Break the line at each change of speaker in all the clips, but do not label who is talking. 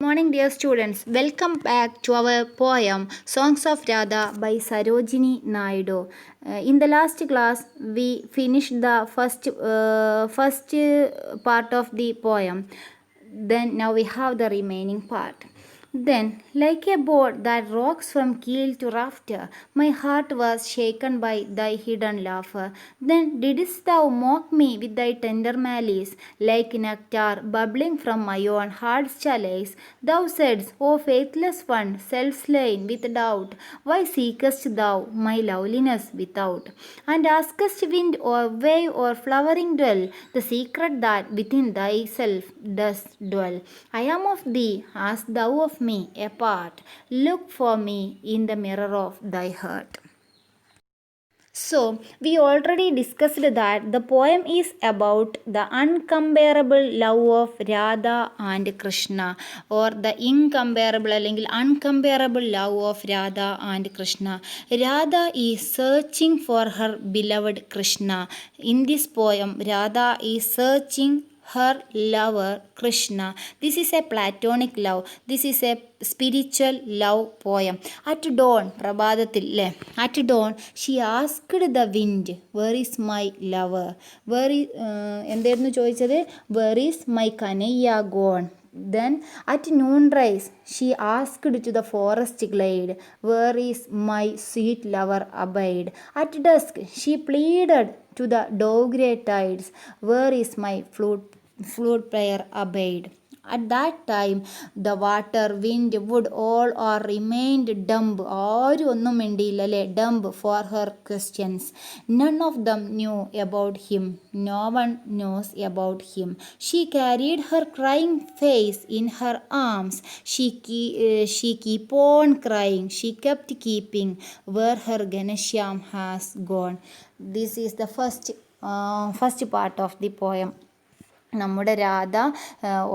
Morning, dear students. Welcome back to our poem Songs of Radha by Sarojini Naidu. In the last class, we finished the first part of the poem. Then now we have the remaining part. Then, like a boat that rocks from keel to rafter, my heart was shaken by thy hidden laughter. Then didst thou mock me with thy tender malice, like nectar bubbling from my own heart's chalice? Thou saidst, O faithless one, self-slain with doubt, why seekest thou my loveliness without? And askest wind or wave or flowering dwell, the secret that within thyself does dwell. I am of thee, as thou of me, apart. Look for me in the mirror of thy heart. So, we already discussed that the poem is about the uncomparable love of Radha and Krishna, or the incomparable or uncomparable love of Radha and Krishna. Radha is searching for her beloved Krishna. In this poem, Radha is searching her lover Krishna. This is a platonic love. This is a spiritual love poem. At dawn, Prabhadathil, at dawn, she asked the wind, where is my lover? Where is my Kanaya gone? Then at noonrise, she asked to the forest glade, where is my sweet lover abide? At dusk, she pleaded to the dove-grey tides, where is my flute player abide? At that time, the water, wind, wood, all are remained dumb. ആരും ഒന്നും മിണ്ടിയില്ല അല്ലേ? Dumb for her questions. None of them knew about him. No one knows about him. She carried her crying face in her arms. She keep on crying. She kept keeping where her Ganashyam has gone. This is the first part of the poem. നമ്മുടെ രാധ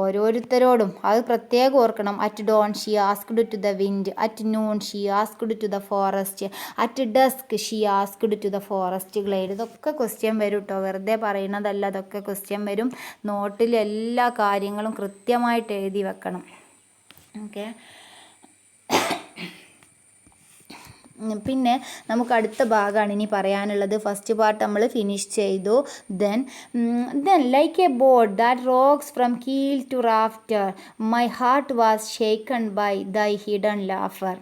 ഓരോരുത്തരോടും അത് പ്രത്യേകം ഓർക്കണം. At dawn she asked to the wind, at noon she asked to the forest, at dusk she asked to the forest glade. ഇതൊക്കെ question വരും കേട്ടോ, വെറുതെ പറയുന്നതല്ല, അതൊക്കെ ക്വസ്റ്റ്യൻ വരും. നോട്ടിൽ എല്ലാ കാര്യങ്ങളും കൃത്യമായിട്ട് എഴുതി വെക്കണം. ഓക്കെ, പിന്നെ നമുക്ക് അടുത്ത ഭാഗമാണ് ഇനി പറയാനുള്ളത്. ഫസ്റ്റ് പാർട്ട് നമ്മൾ ഫിനിഷ് ചെയ്തു. Then like a boat that rocks from keel to rafter, my heart was shaken by thy hidden laughter.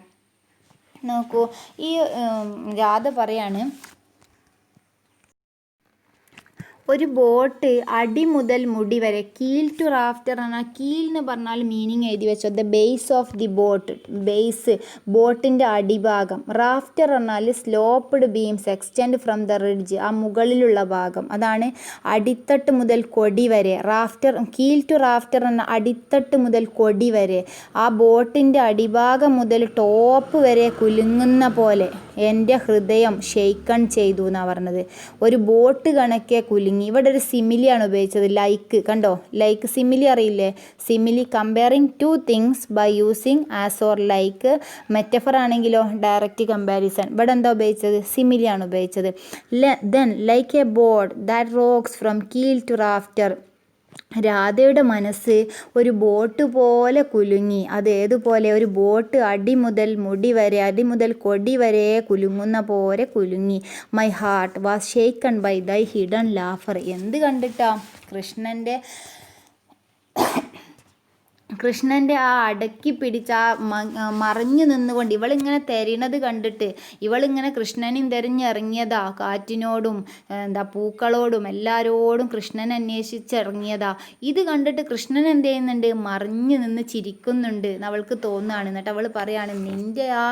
നോക്കൂ, ഈ രാധ പറയാണ്, ഒരു ബോട്ട് അടി മുതൽ മുടി വരെ, കീൽ ടു റാഫ്റ്റർ എന്നാൽ, കീൽ എന്ന് പറഞ്ഞാൽ മീനിങ് എഴുതി വെച്ചോ, the base of the boat, base ബോട്ടിൻ്റെ അടിഭാഗം. റാഫ്റ്റർ എന്നാൽ sloped beams extend from the ridge, ആ മുകളിലുള്ള ഭാഗം, അതാണ് അടിത്തട്ട് മുതൽ കൊടി വരെ. റാഫ്റ്റർ, കീൽ ടു റാഫ്റ്റർ എന്ന അടിത്തട്ട് മുതൽ കൊടി വരെ, ആ ബോട്ടിൻ്റെ അടിഭാഗം മുതൽ ടോപ്പ് വരെ കുലുങ്ങുന്ന പോലെ എൻ്റെ ഹൃദയം ഷെയ്ക്കൺ ചെയ്തു എന്നാണ് പറഞ്ഞത്. ഒരു ബോട്ട് കണക്കെ കുലുങ്ങി. ഇവിടെ ഒരു സിമിലിയാണ് ഉപയോഗിച്ചത്, ലൈക്ക്. കണ്ടോ, ലൈക്ക് സിമിലി അറിയില്ലേ? Simile comparing two things by using as or like. Metaphor ആണെങ്കിലോ ഡയറക്റ്റ് കമ്പാരിസൺ. ഇവിടെ എന്താ ഉപയോഗിച്ചത്? സിമിലിയാണ് ഉപയോഗിച്ചത്. Then like a boat that rocks from keel to rafter, രാധയുടെ മനസ്സ് ഒരു ബോട്ട് പോലെ കുലുങ്ങി. അത് ഏതുപോലെ? ഒരു ബോട്ട് അടി മുതൽ മുടി വരെ, അടി മുതൽ കൊടി വരെ കുലുങ്ങുന്ന പോലെ കുലുങ്ങി. My heart was shaken by thy hidden laughter. എന്ത് കണ്ടിട്ടാ? കൃഷ്ണൻ്റെ ആ അടക്കി പിടിച്ച ആ മറഞ്ഞു നിന്നുകൊണ്ട് ഇവളിങ്ങനെ തെരയണത് കണ്ടിട്ട്, ഇവളിങ്ങനെ കൃഷ്ണനെയും തെരഞ്ഞിറങ്ങിയതാ. കാറ്റിനോടും പൂക്കളോടും എല്ലാവരോടും കൃഷ്ണനെ അന്വേഷിച്ചിറങ്ങിയതാ. ഇത് കണ്ടിട്ട് കൃഷ്ണൻ എന്ത് ചെയ്യുന്നുണ്ട്? മറിഞ്ഞു നിന്ന് ചിരിക്കുന്നുണ്ട് എന്ന് അവൾക്ക് തോന്നുകയാണ്. എന്നിട്ട് അവൾ പറയാണ്, നിൻ്റെ ആ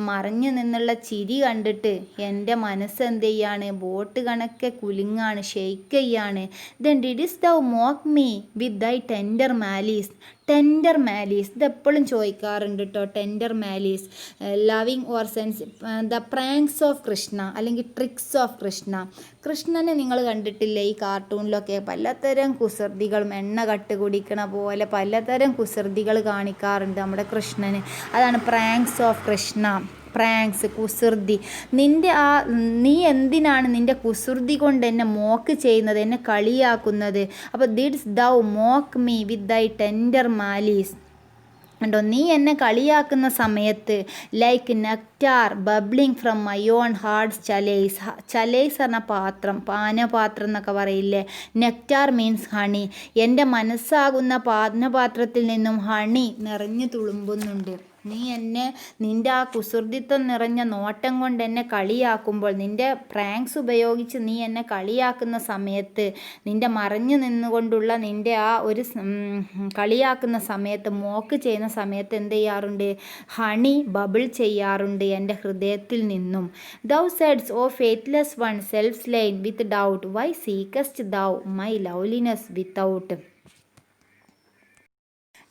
മറിഞ്ഞു നിന്നുള്ള ചിരി കണ്ടിട്ട് എൻ്റെ മനസ്സ് എന്ത് ചെയ്യാണ്? ബോട്ട് കണക്കെ കുലുങ്ങാണ്, ഷെയ്ക്ക് ചെയ്യാണ്. Then didst thou mock me with thy tender malice. Tender malice, ഇതെപ്പോഴും ചോദിക്കാറുണ്ട് കേട്ടോ. Tender malice, loving or sense, the pranks of Krishna അല്ലെങ്കിൽ ട്രിക്സ് ഓഫ് കൃഷ്ണ. കൃഷ്ണനെ നിങ്ങൾ കണ്ടിട്ടില്ലേ ഈ കാർട്ടൂണിലൊക്കെ? പലതരം കുസൃതികളും, എണ്ണ കട്ട് കുടിക്കണ പോലെ പലതരം കുസൃതികൾ കാണിക്കാറുണ്ട് നമ്മുടെ കൃഷ്ണന്. അതാണ് പ്രാങ്ക്സ് ഓഫ് കൃഷ്ണ. പ്രാങ്ക്സ്, കുസൃതി. നീ എന്തിനാണ് നിൻ്റെ കുസൃതി കൊണ്ട് എന്നെ മോക്ക് ചെയ്യുന്നത്, എന്നെ കളിയാക്കുന്നത്? അപ്പോൾ didst thou mock me with thy tender malice. ഉണ്ടോ, നീ എന്നെ കളിയാക്കുന്ന സമയത്ത് like nectar bubbling from my own heart's chalice. Chalice പറഞ്ഞ പാത്രം, പാനപാത്രം എന്നൊക്കെ പറയില്ലേ. Nectar means honey. എൻ്റെ മനസ്സാകുന്ന പാനപാത്രത്തിൽ നിന്നും ഹണി നിറഞ്ഞു തുളുമ്പുന്നുണ്ട്. നീ എന്നെ നിൻ്റെ ആ കുസൃതിത്വം നിറഞ്ഞ നോട്ടം കൊണ്ട് എന്നെ കളിയാക്കുമ്പോൾ, നിൻ്റെ പ്രാങ്ക്സ് ഉപയോഗിച്ച് നീ എന്നെ കളിയാക്കുന്ന സമയത്ത്, നിൻ്റെ മറഞ്ഞു നിന്നുകൊണ്ടുള്ള നിൻ്റെ ആ ഒരു കളിയാക്കുന്ന സമയത്ത്, മോക്ക് ചെയ്യുന്ന സമയത്ത് എന്ത് ചെയ്യാറുണ്ട്? ഹണി ബബിൾ ചെയ്യാറുണ്ട് എൻ്റെ ഹൃദയത്തിൽ നിന്നും. Thou saidst O faithless one self slain with doubt, why seekest thou my loveliness without.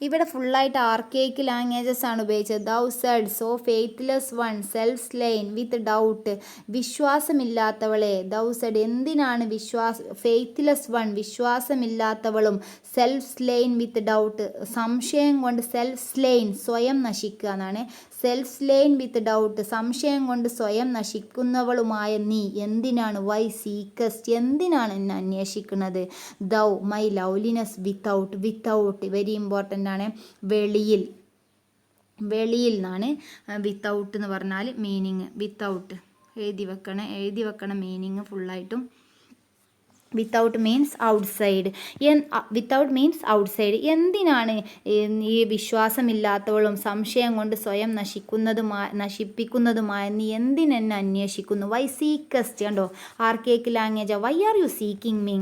ഇവിടെ ഫുള്ളായിട്ട് ആർക്കേക്ക് ലാംഗ്വേജസ് ആണ് ഉപയോഗിച്ചത്. Thou said so faithless one self slain with doubt, വിശ്വാസമില്ലാത്തവളെ. ദൗ സെഡ് എന്തിനാണ് ഫെയ്ത്ത്ലെസ് വൺ വിശ്വാസമില്ലാത്തവളും, സെൽഫ് സ്ലെയിൻ വിത്ത് ഡൗട്ട് സംശയം കൊണ്ട്, self slain സ്വയം നശിക്കുക എന്നാണ്. സെൽഫ് സ്ലെയിൻ വിത്ത് ഡൗട്ട് സംശയം കൊണ്ട് സ്വയം നശിക്കുന്നവളുമായ നീ എന്തിനാണ്, വൈ സീക്കസ്റ്റ് എന്തിനാണ് എന്നെ അന്വേഷിക്കുന്നത്, thou my loveliness without. Without very important ആണ്. വെളിയിൽ, വെളിയിൽ നിന്നാണ് വിത്തൗട്ട് എന്ന് പറഞ്ഞാൽ മീനിങ്. വിത്തൗട്ട് എഴുതി വെക്കണം മീനിങ് ഫുള്ളായിട്ടും. Without means outside. Without means outside. എന്തിനാണ് ഈ വിശ്വാസമില്ലാത്തവളും സംശയം കൊണ്ട് സ്വയം നശിപ്പിക്കുന്നതുമായ നീ എന്തിനെന്നെ അന്വേഷിക്കുന്നു? വൈ സീക്കസ്റ്റ്, കണ്ടോ archaic language. Why are you seeking me,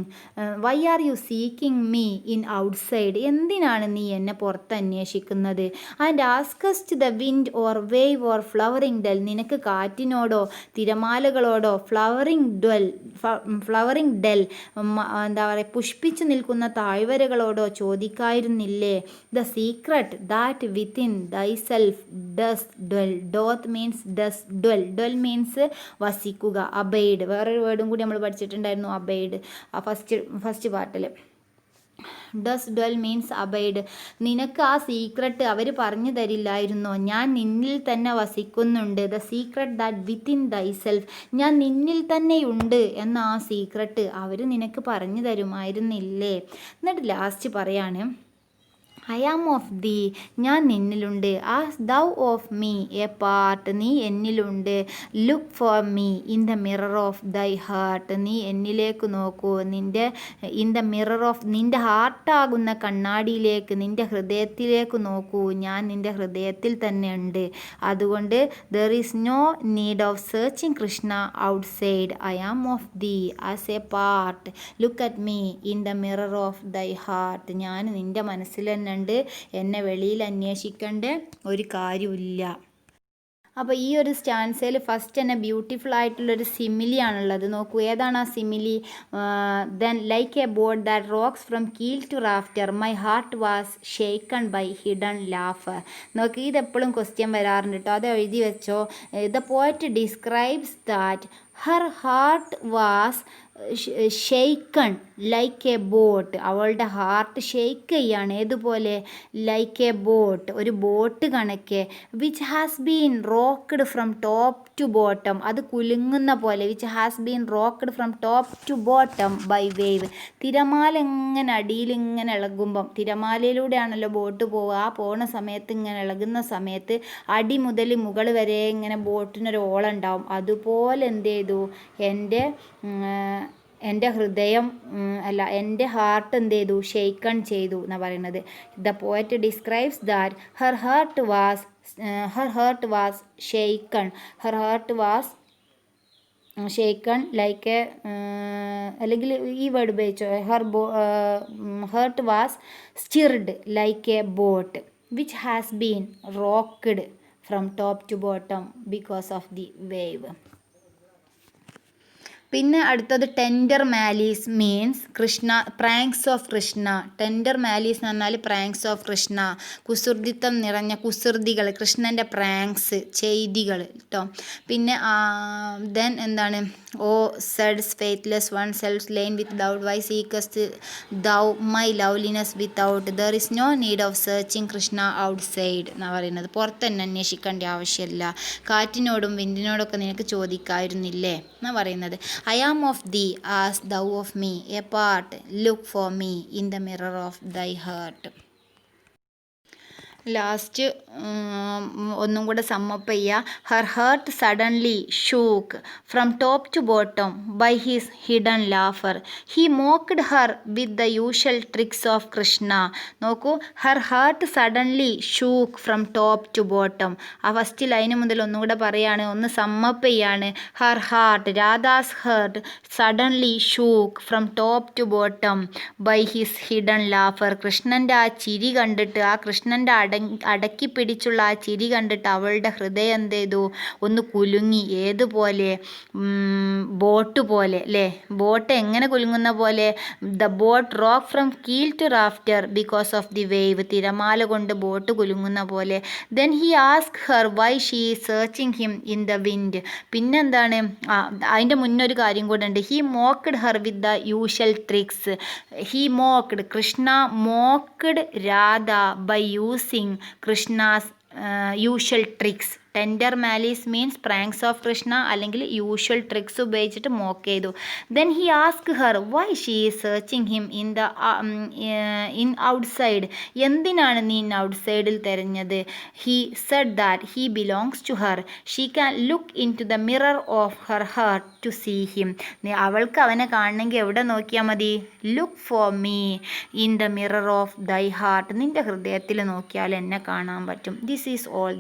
why are you seeking me in outside. എന്തിനാണ് നീ എന്നെ പുറത്ത് അന്വേഷിക്കുന്നത്? And askest the wind or wave or flowering dell. നിനക്ക് കാറ്റിനോടോ തിരമാലകളോടോ ഫ്ലവറിംഗ് ഡെൽ എന്താ പറയുക പുഷ്പിച്ചു നിൽക്കുന്ന താഴ്വരകളോടോ ചോദിക്കായിരുന്നില്ലേ? The secret that within thyself does dwell. Doth means does dwell. Dwell means വസിക്കുക. അബൈഡ് വേറൊരു വേർഡും കൂടി നമ്മൾ പഠിച്ചിട്ടുണ്ടായിരുന്നു, അബൈഡ് ആ ഫസ്റ്റ് പാർട്ടിൽ. Does dwell means abide. നിനക്ക് ആ സീക്രട്ട് അവർ പറഞ്ഞു തരില്ലായിരുന്നോ? ഞാൻ നിന്നിൽ തന്നെ വസിക്കുന്നുണ്ട്. ദ സീക്രട്ട് ദാറ്റ് വിത്തിൻ ദൈസെൽഫ്, ഞാൻ നിന്നിൽ തന്നെയുണ്ട് എന്ന ആ സീക്രട്ട് അവർ നിനക്ക് പറഞ്ഞു തരുമായിരുന്നില്ലേ? എന്നിട്ട് ലാസ്റ്റ് പറയാണ്, ഐ ആം ഓഫ് ദീ, ഞാൻ നിന്നിലുണ്ട്. As thou of me a part, നീ എന്നിലുണ്ട്. Look for me in the mirror of thy heart, നീ എന്നിലേക്ക് നോക്കൂ. ഇൻ ദ മിറർ ഓഫ്, നിൻ്റെ ഹാർട്ടാകുന്ന കണ്ണാടിയിലേക്ക്, നിൻ്റെ ഹൃദയത്തിലേക്ക് നോക്കൂ. ഞാൻ നിൻ്റെ ഹൃദയത്തിൽ തന്നെ ഉണ്ട്. അതുകൊണ്ട് there is no need of searching Krishna outside. I am of thee as a part. Look at me in the mirror of thy heart. ഞാൻ നിൻ്റെ മനസ്സിൽ തന്നെ ഉണ്ട്. എന്നെ വെളിയിൽ അന്വേഷിക്കേണ്ട ഒരു കാര്യമില്ല. അപ്പോൾ ഈ ഒരു സ്റ്റാൻസയിൽ ഫസ്റ്റ് തന്നെ ബ്യൂട്ടിഫുൾ ആയിട്ടുള്ളൊരു സിമിലി ആണുള്ളത്. നോക്കൂ, ഏതാണ് ആ simile? Then like a board that rocks from keel to rafter, my heart was shaken by hidden laugh. നോക്കി, ഇതെപ്പോഴും ക്വസ്റ്റ്യൻ വരാറുണ്ട് കേട്ടോ, അത് എഴുതി വെച്ചോ. The poet describes that her heart was shaken like a boat. അവളുടെ ഹാർട്ട് ഷെയ്ക്ക് ചെയ്യാണ്. ഏതുപോലെ? ലൈക്ക് എ ബോട്ട്, ഒരു ബോട്ട് കണക്കെ. Which has been rocked from top to bottom, അത് കുലുങ്ങുന്ന പോലെ. Which has been rocked from top to bottom by wave. തിരമാല ഇങ്ങനെ അടിയിൽ ഇങ്ങനെ ഇളകുമ്പം, തിരമാലയിലൂടെയാണല്ലോ ബോട്ട് പോവുക. ആ പോകുന്ന സമയത്ത് ഇങ്ങനെ ഇളകുന്ന സമയത്ത് അടി മുതൽ മുകൾ വരെ ഇങ്ങനെ ബോട്ടിനൊരു ഓളുണ്ടാവും. അതുപോലെ എന്ത് ചെയ്തു? എൻ്റെ ഹൃദയം എൻ്റെ ഹാർട്ട് എന്ത് ചെയ്തു? ഷെയ്ക്കൺ ചെയ്തു എന്നാണ് പറയുന്നത്. The poet describes that her heart was shaken. Her heart was shaken like a, അല്ലെങ്കിൽ ഈ വേർഡ് ഉപയോഗിച്ചോ, heart was stirred like a boat which has been rocked from top to bottom because of the wave. പിന്നെ അടുത്തത് tender malice means Krishna, pranks of Krishna. Tender malice എന്ന് പറഞ്ഞാൽ pranks of Krishna, കുസൃതിത്വം നിറഞ്ഞ കുസൃതികൾ, കൃഷ്ണൻ്റെ pranks, ചെയ്തികൾ കേട്ടോ. പിന്നെ ദെൻ എന്താണ്? O saidst faithless one self slain with doubt, why seekest thou my loveliness without. There is no need of searching Krishna outside എന്നാണ് പറയുന്നത്. പുറത്ത് തന്നെ അന്വേഷിക്കേണ്ട ആവശ്യമില്ല. കാറ്റിനോടും വിൻഡിനോടൊക്കെ നിനക്ക് ചോദിക്കായിരുന്നില്ലേ എന്നാണ് പറയുന്നത്. I am of thee as thou of me, a part, look for me in the mirror of thy heart. Last ഒന്നും കൂടെ സമ്മപ്പ് ചെയ്യുക. Her heart suddenly shook from top to bottom by his hidden laughter. He mocked her with the usual tricks of Krishna. നോക്കൂ, her heart suddenly shook from top to bottom. ആ first ലൈന് മുതൽ ഒന്നും കൂടെ പറയാണ്, ഒന്ന് സമ്മപ്പ് ചെയ്യാണ്. Her heart, Radha's heart suddenly shook from top to bottom by his hidden laughter. കൃഷ്ണൻ്റെ ആ ചിരി കണ്ടിട്ട്, ആ കൃഷ്ണൻ്റെ അടക്കി പിടിച്ചുള്ള ആ ചിരി കണ്ടിട്ട് അവളുടെ ഹൃദയം എന്ത് ചെയ്തു, ഒന്ന് കുലുങ്ങി. ഏതുപോലെ? ബോട്ട് പോലെ അല്ലേ? ബോട്ട് എങ്ങനെ കുലുങ്ങുന്ന പോലെ? The boat rock from keel to rafter because of the wave. തിരമാല കൊണ്ട് ബോട്ട് കുലുങ്ങുന്ന പോലെ. Then he ask her why she searching him in the wind. പിന്നെന്താണ്, അതിൻ്റെ മുന്നൊരു കാര്യം കൂടെ ഉണ്ട്. He mocked her with the usual tricks. He mocked, Krishna mocked Radha by using Krishna's usual tricks. Tender malice means pranks of Krishna, അല്ലെങ്കിൽ usual tricks ഉപയോഗിച്ചിട്ട് mock ചെയ്തു. Then he ask her why she is searching him in outside. എന്തിനാണ് നീ ഔട്ട്സൈഡിൽ തിരഞ്ഞത്? He said that he belongs to her. She can look in to the mirror of her heart to see him. അവൾക്ക് അവനെ കാണണമെങ്കിൽ എവിടെ നോക്കിയാൽ മതി? Look for me in the mirror of thy heart. നിൻ്റെ ഹൃദയത്തിൽ നോക്കിയാൽ എന്നെ കാണാൻ പറ്റും. This is all